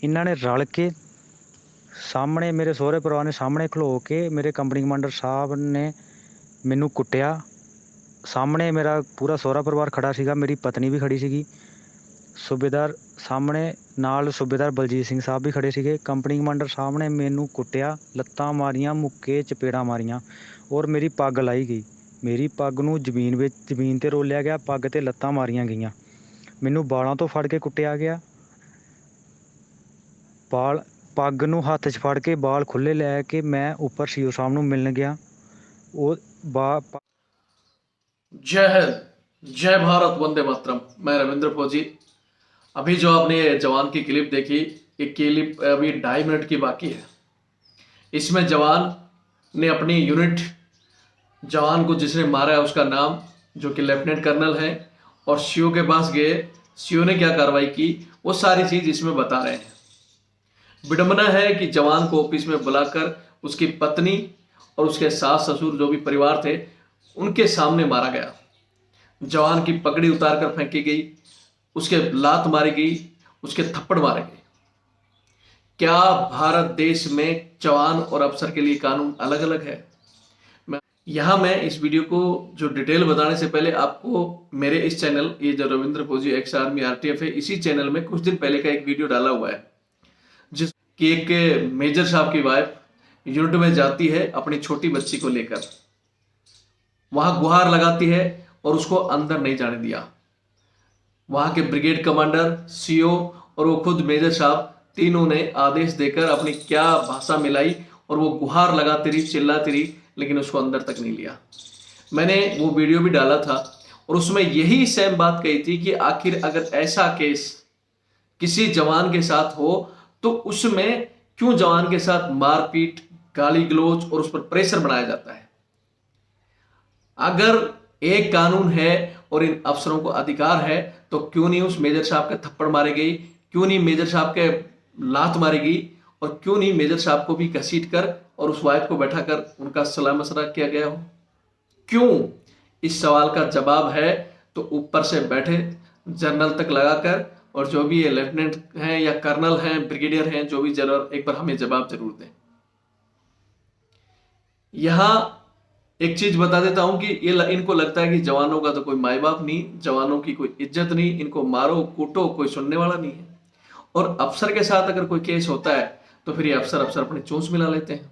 इन्हों ने रल के सामने मेरे सोहरे परिवार ने सामने खलो के मेरे कंपनी कमांडर साहब ने मैनू कुटिया। सामने मेरा पूरा सोहरा परिवार खड़ा सीगा, मेरी पत्नी भी खड़ी सीगी, सूबेदार सामने नाल सूबेदार बलजीत सिंह साहब भी खड़े सीगे। कंपनी कमांडर साहब ने मैनू कुटिया, लत्तां मारियां, मुक्के चपेड़ा मारियां और मेरी पग लाई गई। मेरी पग नूं जमीन ते रोलिया गया, पग ते लत्तां मारियां गईयां। मैनू बालों तो फड़ के कुटिया गया, बाल पग नूं हत्थ 'च फड़ के बाल खुले लैके मैं उपर सीओ साहब नूं मिलण गया। जय हिंद, जय भारत, वंदे मातरम। मैं रविंद्र फौजी। अभी जो आपने जवान की क्लिप देखी, ये क्लिप अभी 2.5 मिनट की बाकी है। इसमें जवान ने अपनी यूनिट, जवान को जिसने मारा है उसका नाम, जो कि लेफ्टिनेंट कर्नल है, और सीओ के पास गए। सीओ ने क्या कार्रवाई की वो सारी चीज इसमें बता रहे हैं। विडंबना है कि जवान को ऑफिस में बुलाकर उसकी पत्नी और उसके सास ससुर जो भी परिवार थे उनके सामने मारा गया। जवान की पगड़ी उतारकर फेंकी गई, उसके लात मारी गई, उसके थप्पड़ मारे गए। क्या भारत देश में जवान और अफसर के लिए कानून अलग अलग है? मैं इस वीडियो को जो डिटेल बताने से पहले आपको मेरे इस चैनल, ये जो रविंद्र फौजी एक्स आर्मी आरटीएफ है, इसी चैनल में कुछ दिन पहले का एक वीडियो डाला हुआ है जिसकी एक मेजर साहब की वाइफ यूनिट में जाती है अपनी छोटी बच्ची को लेकर, वहां गुहार लगाती है और उसको अंदर नहीं जाने दिया। वहां के ब्रिगेड कमांडर, सीओ और वो खुद मेजर साहब, तीनों ने आदेश देकर अपनी क्या भाषा मिलाई और वो गुहार लगाती रही, चिल्लाती रही, लेकिन उसको अंदर तक नहीं लिया। मैंने वो वीडियो भी डाला था और उसमें यही सेम बात कही थी कि आखिर अगर ऐसा केस किसी जवान के साथ हो तो उसमें क्यों जवान के साथ मारपीट, गाली गलौज और उस पर प्रेशर बनाया जाता है। अगर एक कानून है और इन अफसरों को अधिकार है तो क्यों नहीं उस मेजर साहब के थप्पड़ मारे गई, क्यों नहीं मेजर साहब के लात मारी गई, और क्यों नहीं मेजर साहब को भी घसीट कर और उस वाइफ को बैठाकर उनका सलाह मशवरा किया गया हो? क्यों? इस सवाल का जवाब है तो ऊपर से बैठे जनरल तक लगाकर, और जो भी ये लेफ्टिनेंट हैं या कर्नल हैं, ब्रिगेडियर हैं, जो भी जनरल, एक बार हमें जवाब जरूर दें। यहां एक चीज बता देता हूं कि ये इनको लगता है कि जवानों का तो कोई माई बाप नहीं, जवानों की कोई इज्जत नहीं, इनको मारो कूटो कोई सुनने वाला नहीं है। और अफसर के साथ अगर कोई केस होता है तो फिर ये अफसर अपनी चोंच मिला लेते हैं।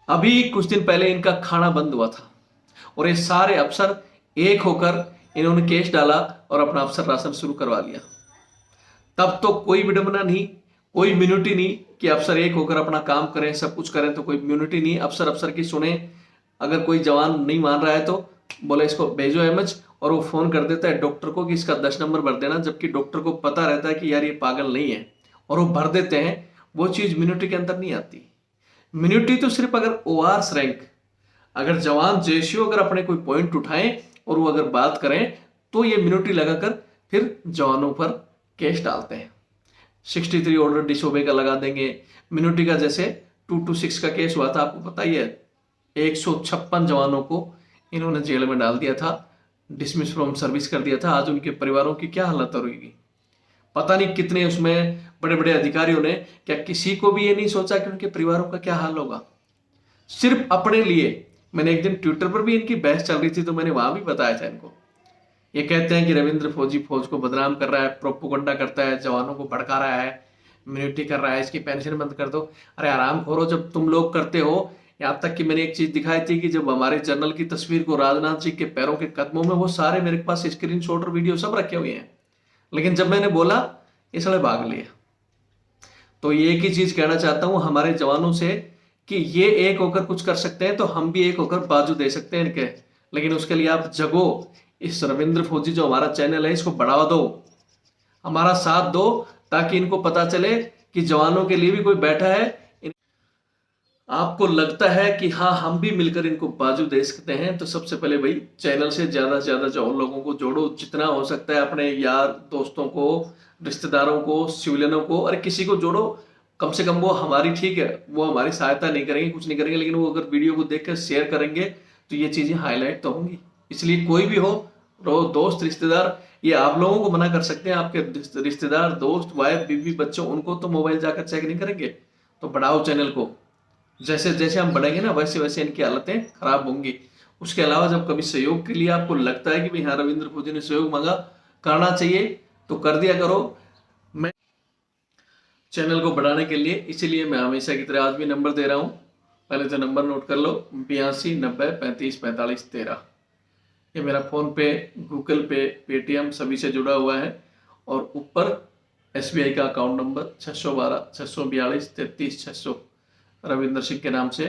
अभी कुछ दिन पहले इनका खाना बंद हुआ था और ये सारे अफसर एक होकर इन्होंने केस डाला और अपना अफसर राशन शुरू करवा लिया। तब तो कोई विडंबना नहीं, कोई इम्यूनिटी नहीं कि अफसर एक होकर अपना काम करें, सब कुछ करें, तो कोई इम्यूनिटी नहीं, अफसर की सुने। अगर कोई जवान नहीं मान रहा है तो बोले इसको भेजो एमएच, और वो फोन कर देता है डॉक्टर को कि इसका 10 नंबर भर देना, जबकि डॉक्टर को पता रहता है कि यार ये पागल नहीं है, और वो भर देते हैं। वो चीज इम्यूनिटी के अंदर नहीं आती। इम्यूनिटी तो सिर्फ अगर ओआरएस रैंक, अगर जवान जेसीओ अगर अपने कोई पॉइंट उठाएं और वो अगर बात करें तो ये इम्यूनिटी लगाकर फिर जवानों पर केस डालते हैं। 63 ऑर्डर डिसोबे का लगा देंगे। इम्यूनिटी का जैसे 226 का केस हुआ था, आपको पता ही है, 156 जवानों को इन्होंने जेल में डाल दिया था, डिसमिस फ्रॉम सर्विस कर दिया था। आज उनके परिवारों की क्या हालत होगी पता नहीं। कितने उसमें बड़े बड़े अधिकारियों ने, क्या किसी को भी ये नहीं सोचा कि उनके परिवारों का क्या हाल होगा? सिर्फ अपने लिए। मैंने एक दिन ट्विटर पर भी इनकी बहस चल रही थी तो मैंने वहां भी बताया था इनको। ये कहते हैं कि रविंद्र फौजी फौज को बदनाम कर रहा है, प्रोपोगंडा करता है, जवानों को भड़का रहा है, इम्यूनिटी कर रहा है, इसकी पेंशन बंद कर दो। अरे आराम करो, जब तुम लोग करते हो। यहाँ तक कि मैंने एक चीज दिखाई थी कि जब हमारे जनरल की तस्वीर को राजनाथ जी के पैरों के कदमों में, वो सारे मेरे पास स्क्रीनशॉट और वीडियो सब रखे हुए हैं, लेकिन जब मैंने बोला ये साले भाग लिए। तो ये एक ही चीज कहना चाहता हूं हमारे जवानों से कि ये एक होकर कुछ कर सकते हैं तो हम भी एक होकर बाजू दे सकते हैं इनके, लेकिन उसके लिए आप जगो। इस रविंद्र फौजी जो हमारा चैनल है इसको बढ़ावा दो, हमारा साथ दो, ताकि इनको पता चले कि जवानों के लिए भी कोई बैठा है। आपको लगता है कि हाँ हम भी मिलकर इनको बाजू दे सकते हैं, तो सबसे पहले भाई चैनल से ज्यादा से ज्यादा जो लोगों को जोड़ो, जितना हो सकता है अपने यार दोस्तों को, रिश्तेदारों को, सिविलियनों को, अरे किसी को जोड़ो। कम से कम वो हमारी, ठीक है वो हमारी सहायता नहीं करेंगे, कुछ नहीं करेंगे, लेकिन वो अगर वीडियो को देखकर शेयर करेंगे तो ये चीजें हाईलाइट तो होंगी। इसलिए कोई भी हो, दोस्त रिश्तेदार, ये आप लोगों को मना कर सकते हैं, आपके रिश्तेदार, दोस्त, वाइफ, बीवी, बच्चों, उनको तो मोबाइल जाकर चेक नहीं करेंगे। तो बढ़ाओ चैनल को, जैसे जैसे हम बढ़ेंगे ना वैसे वैसे इनकी हालतें खराब होंगी। उसके अलावा जब कभी सहयोग के लिए आपको लगता है कि भाई हाँ रविंद्र फौजी ने सहयोग मांगा, करना चाहिए, तो कर दिया करो। मैं चैनल को बढ़ाने के लिए, इसीलिए मैं हमेशा की तरह आज भी नंबर दे रहा हूँ। पहले तो नंबर नोट कर लो, 82 90 35 45 13। ये मेरा फोन पे, गूगल पे, पेटीएम सभी से जुड़ा हुआ है। और ऊपर SBI का अकाउंट नंबर 612 642 33 600 रविंद्र सिंह के नाम से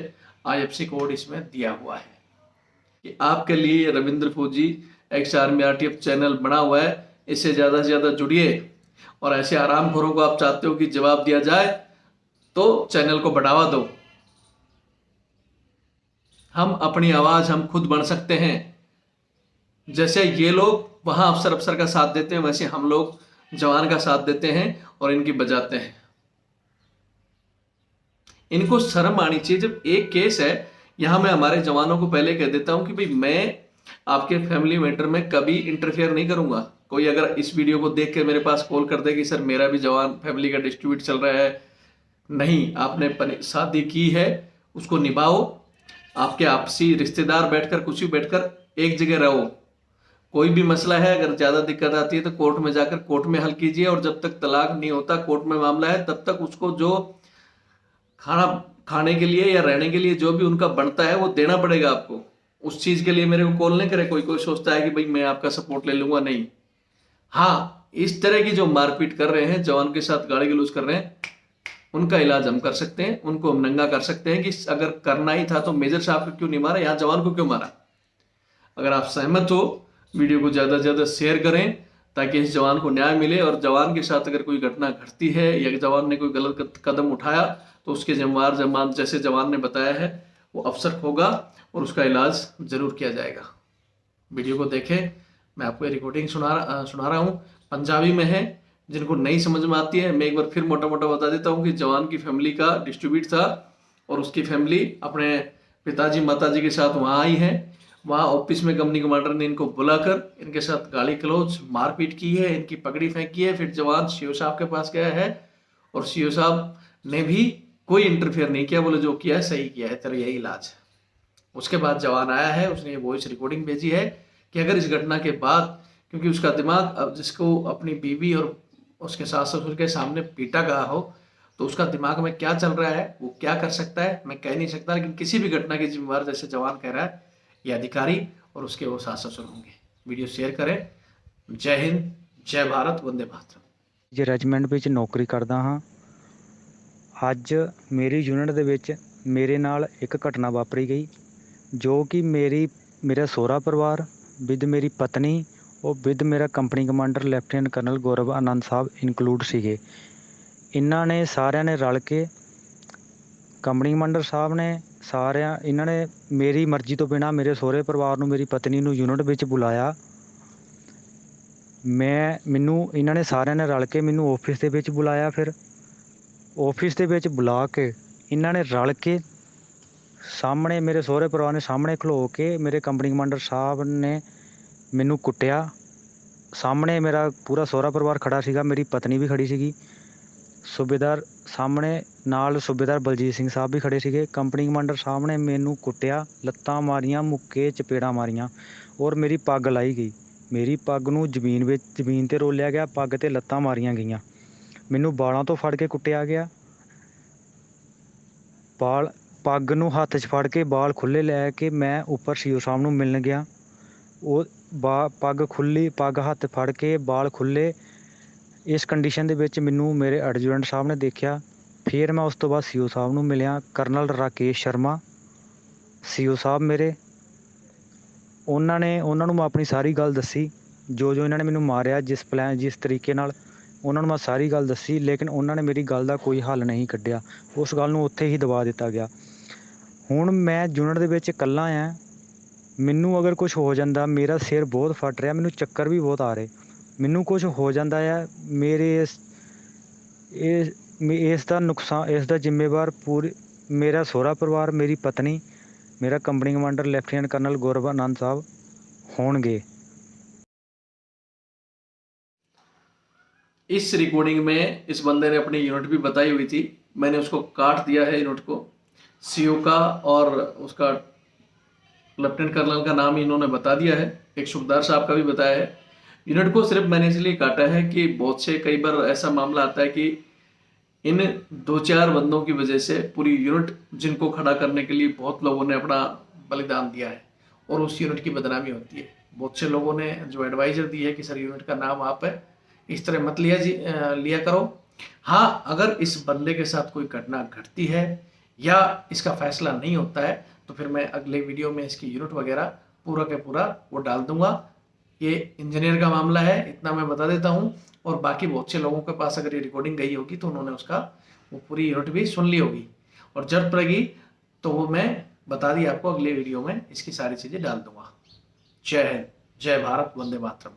IFSC कोड इसमें दिया हुआ है कि आपके लिए रविंद्र फौजी एक्स आर्मी RTF चैनल बना हुआ है। इससे ज्यादा से ज्यादा जुड़िए, और ऐसे आरामखोरों को आप चाहते हो कि जवाब दिया जाए तो चैनल को बढ़ावा दो। हम अपनी आवाज हम खुद बन सकते हैं। जैसे ये लोग वहां अफसर का साथ देते हैं, वैसे हम लोग जवान का साथ देते हैं और इनकी बजाते हैं। इनको शर्म आनी चाहिए। जब एक केस है, यहां मैं हमारे जवानों को पहले कह देता हूं कि भाई मैं आपके फैमिली मैटर में कभी इंटरफेयर नहीं करूंगा। कोई अगर इस वीडियो को देख के मेरे पास कॉल कर दे कि सर मेरा भी जवान फैमिली का डिस्ट्रीब्यूट चल रहा है, नहीं, आपने शादी की है उसको निभाओ। आपके आपसी रिश्तेदार बैठकर, कुछ भी बैठकर एक जगह रहो। कोई भी मसला है, अगर ज्यादा दिक्कत आती है तो कोर्ट में जाकर कोर्ट में हल कीजिए, और जब तक तलाक नहीं होता, कोर्ट में मामला है, तब तक उसको जो खाना खाने के लिए या रहने के लिए जो भी उनका बनता है वो देना पड़ेगा आपको। उस चीज के लिए मेरे को कॉल नहीं करे। कोई कोई सोचता है कि भाई मैं आपका सपोर्ट ले लूंगा, नहीं। हाँ, इस तरह की जो मारपीट कर रहे हैं, जवान के साथ गाली गलौज कर रहे हैं, उनका इलाज हम कर सकते हैं। उनको हम नंगा कर सकते हैं कि अगर करना ही था तो मेजर साहब को क्यों नहीं मारा, यहाँ जवान को क्यों मारा। अगर आप सहमत हो, वीडियो को ज्यादा से ज्यादा शेयर करें ताकि इस जवान को न्याय मिले। और जवान के साथ अगर कोई घटना घटती है या जवान ने कोई गलत कदम उठाया तो उसके जिम्मेवार जवान, जैसे जवान ने बताया है, वो अफसर होगा और उसका इलाज जरूर किया जाएगा। वीडियो को देखें। मैं आपको रिकॉर्डिंग सुना रहा हूँ, पंजाबी में है। जिनको नहीं समझ में आती है, मैं एक बार फिर मोटा मोटा बता देता हूँ कि जवान की फैमिली का डिस्ट्रीब्यूट था और उसकी फैमिली अपने पिताजी माताजी के साथ वहाँ आई है। वहाँ ऑफिस में कंपनी कमांडर ने इनको बुलाकर इनके साथ गाली गलौज मारपीट की है, इनकी पगड़ी फेंकी है। फिर जवान सीओ साहब के पास गया है और सीओ साहब ने भी कोई इंटरफेयर नहीं किया, बोले जो किया है सही किया है, तेरा यही इलाज। उसके बाद जवान आया है, उसने वॉइस रिकॉर्डिंग भेजी है कि अगर इस घटना के बाद, क्योंकि उसका दिमाग, अब जिसको अपनी बीवी और उसके सास ससुर के सामने पीटा गया हो, तो उसका दिमाग में क्या चल रहा है, वो क्या कर सकता है, मैं कह नहीं सकता। लेकिन किसी भी घटना के जिम्मेवार, जैसे जवान कह रहा है, ये अधिकारी और उसके वो सास ससुर होंगे। वीडियो शेयर करें। जय हिंद, जय भारत, वंदे मातरम। ਜੇ ਰੈਜੀਮੈਂਟ ਵਿੱਚ ਨੌਕਰੀ ਕਰਦਾ ਹਾਂ। ਅੱਜ ਮੇਰੀ ਯੂਨਿਟ ਦੇ ਵਿੱਚ ਮੇਰੇ ਨਾਲ ਇੱਕ ਘਟਨਾ ਵਾਪਰੀ ਗਈ, ਜੋ ਕਿ ਮੇਰਾ ਸਹੁਰਾ ਪਰਿਵਾਰ ਵਿਦ ਮੇਰੀ ਪਤਨੀ ਉਹ ਵਿਦ ਮੇਰਾ ਕੰਪਨੀ ਕਮਾਂਡਰ ਲੈਫਟੀਨੈਂਟ ਕਰਨਲ ਗੌਰਵ ਆਨੰਦ ਸਾਹਿਬ ਇਨਕਲੂਡ ਸੀਗੇ। ਇਹਨਾਂ ਨੇ ਸਾਰਿਆਂ ਨੇ ਰਲ ਕੇ, ਕੰਪਨੀ ਕਮਾਂਡਰ ਸਾਹਿਬ ਨੇ ਇਹਨਾਂ ਨੇ ਮੇਰੀ ਮਰਜ਼ੀ ਤੋਂ ਬਿਨਾਂ ਮੇਰੇ ਸਹੁਰੇ ਪਰਿਵਾਰ ਨੂੰ, ਮੇਰੀ ਪਤਨੀ ਨੂੰ ਯੂਨਿਟ ਵਿੱਚ ਬੁਲਾਇਆ। ਮੈਨੂੰ ਇਹਨਾਂ ਨੇ ਸਾਰਿਆਂ ਨੇ ਰਲ ਕੇ ਮੈਨੂੰ ਆਫਿਸ ਦੇ ਵਿੱਚ ਬੁਲਾਇਆ। ਫਿਰ ਆਫਿਸ ਦੇ ਵਿੱਚ ਬੁਲਾ ਕੇ ਇਹਨਾਂ ਨੇ ਰਲ ਕੇ ਸਾਹਮਣੇ, ਮੇਰੇ ਸਹੁਰੇ ਪਰਿਵਾਰ ਨੇ ਸਾਹਮਣੇ ਖਲੋ ਕੇ ਮੇਰੇ ਕੰਪਨੀ ਕਮਾਂਡਰ ਸਾਹਿਬ ਨੇ ਮੈਨੂੰ ਕੁੱਟਿਆ। ਸਾਹਮਣੇ ਮੇਰਾ ਪੂਰਾ ਸਹੁਰਾ ਪਰਿਵਾਰ ਖੜਾ ਸੀਗਾ, ਮੇਰੀ ਪਤਨੀ ਵੀ ਖੜੀ ਸੀਗੀ, ਸੂਬੇਦਾਰ ਸਾਹਮਣੇ, ਨਾਲ ਸੂਬੇਦਾਰ ਬਲਜੀਤ ਸਿੰਘ ਸਾਹਿਬ ਵੀ ਖੜੇ ਸੀਗੇ। ਕੰਪਨੀ ਕਮਾਂਡਰ ਸਾਹਿਬ ਨੇ ਮੈਨੂੰ ਕੁੱਟਿਆ, ਲੱਤਾਂ ਮਾਰੀਆਂ, ਮੁੱਕੇ, ਚਪੇੜਾਂ ਮਾਰੀਆਂ ਔਰ ਮੇਰੀ ਪੱਗ ਲਾਹੀ ਗਈ। ਮੇਰੀ ਪੱਗ ਨੂੰ ਜ਼ਮੀਨ 'ਤੇ ਰੋਲਿਆ ਗਿਆ, ਪੱਗ 'ਤੇ ਲੱਤਾਂ ਮਾਰੀਆਂ ਗਈਆਂ। ਮੈਨੂੰ ਬਾਲਾਂ ਤੋਂ ਫੜ ਕੇ ਕੁੱਟਿਆ ਗਿਆ। ਪੱਗ ਨੂੰ ਹੱਥ 'ਚ ਫੜ ਕੇ ਬਾਲ ਖੁੱਲ੍ਹੇ ਲੈ ਕੇ ਮੈਂ ਉੱਪਰ ਸੀਓ ਸਾਹਿਬ ਨੂੰ ਮਿਲਣ ਗਿਆ। ਉਹ ਪੱਗ ਹੱਥ ਫੜ ਕੇ ਬਾਲ ਖੁੱਲ੍ਹੇ, ਇਸ ਕੰਡੀਸ਼ਨ ਦੇ ਵਿੱਚ ਮੈਨੂੰ ਮੇਰੇ ਐਡਜੂਟੈਂਟ ਸਾਹਿਬ ਨੇ ਦੇਖਿਆ। ਫਿਰ ਮੈਂ ਉਸ ਤੋਂ ਬਾਅਦ ਸੀਓ ਸਾਹਿਬ ਨੂੰ ਮਿਲਿਆ, ਕਰਨਲ ਰਾਕੇਸ਼ ਸ਼ਰਮਾ ਸੀਓ ਸਾਹਿਬ ਮੇਰੇ। ਉਹਨਾਂ ਨੂੰ ਮੈਂ ਆਪਣੀ ਸਾਰੀ ਗੱਲ ਦੱਸੀ, ਜੋ ਇਹਨਾਂ ਨੇ ਮੈਨੂੰ ਮਾਰਿਆ, ਜਿਸ ਤਰੀਕੇ ਨਾਲ, ਉਹਨਾਂ ਨੂੰ ਮੈਂ ਸਾਰੀ ਗੱਲ ਦੱਸੀ। ਲੇਕਿਨ ਉਹਨਾਂ ਨੇ ਮੇਰੀ ਗੱਲ ਦਾ ਕੋਈ ਹੱਲ ਨਹੀਂ ਕੱਢਿਆ, ਉਸ ਗੱਲ ਨੂੰ ਉੱਥੇ ਹੀ ਦਬਾ ਦਿੱਤਾ ਗਿਆ। ਹੁਣ ਮੈਂ ਯੂਨਿਟ ਦੇ ਵਿੱਚ ਇਕੱਲਾ ਹਾਂ। ਮੈਨੂੰ ਅਗਰ ਕੁਛ ਹੋ ਜਾਂਦਾ, ਮੇਰਾ ਸਿਰ ਬਹੁਤ ਫਟ ਰਿਹਾ, ਮੈਨੂੰ ਚੱਕਰ ਵੀ ਬਹੁਤ ਆ ਰਹੇ, ਮੈਨੂੰ ਕੁਛ ਹੋ ਜਾਂਦਾ ਆ, ਇਸ ਦਾ ਨੁਕਸਾਨ, ਇਸ ਦਾ ਜ਼ਿੰਮੇਵਾਰ ਮੇਰਾ ਸਹੁਰਾ ਪਰਿਵਾਰ, ਮੇਰੀ ਪਤਨੀ, ਮੇਰਾ ਕੰਪਨੀ ਕਮਾਂਡਰ ਲੈਫਟੀਨੈਂਟ ਕਰਨਲ ਗੌਰਵ ਆਨੰਦ ਸਾਹਿਬ ਹੋਣਗੇ। इस रिकॉर्डिंग में इस बंदे ने अपनी यूनिट भी बताई हुई थी, मैंने उसको काट दिया है यूनिट को, सीओ का और उसका लेफ्टिनेंट कर्नल का नाम इन्होंने बता दिया है, एक सुखदार साहब का भी बताया है। यूनिट को सिर्फ मैंने इसलिए काटा है कि बहुत से कई बार ऐसा मामला आता है कि इन 2-4 बंदों की वजह से पूरी यूनिट जिनको खड़ा करने के लिए बहुत लोगों ने अपना बलिदान दिया है और उस यूनिट की बदनामी होती है। बहुत से लोगों ने जो एडवाइजर दी है कि सर यूनिट का नाम आप इस तरह मत लिया करो। हाँ, अगर इस बंदे के साथ कोई घटना घटती है या इसका फैसला नहीं होता है तो फिर मैं अगले वीडियो में इसकी यूनिट वगैरह पूरा के पूरा वो डाल दूंगा। ये इंजीनियर का मामला है, इतना मैं बता देता हूँ। और बाकी बहुत से लोगों के पास अगर ये रिकॉर्डिंग गई होगी तो उन्होंने उसका वो पूरी यूनिट भी सुन ली होगी, और जरूरत पड़ेगी तो वो मैं बता दी आपको, अगले वीडियो में इसकी सारी चीज़ें डाल दूंगा। जय हिंद, जय भारत, वंदे मातरम।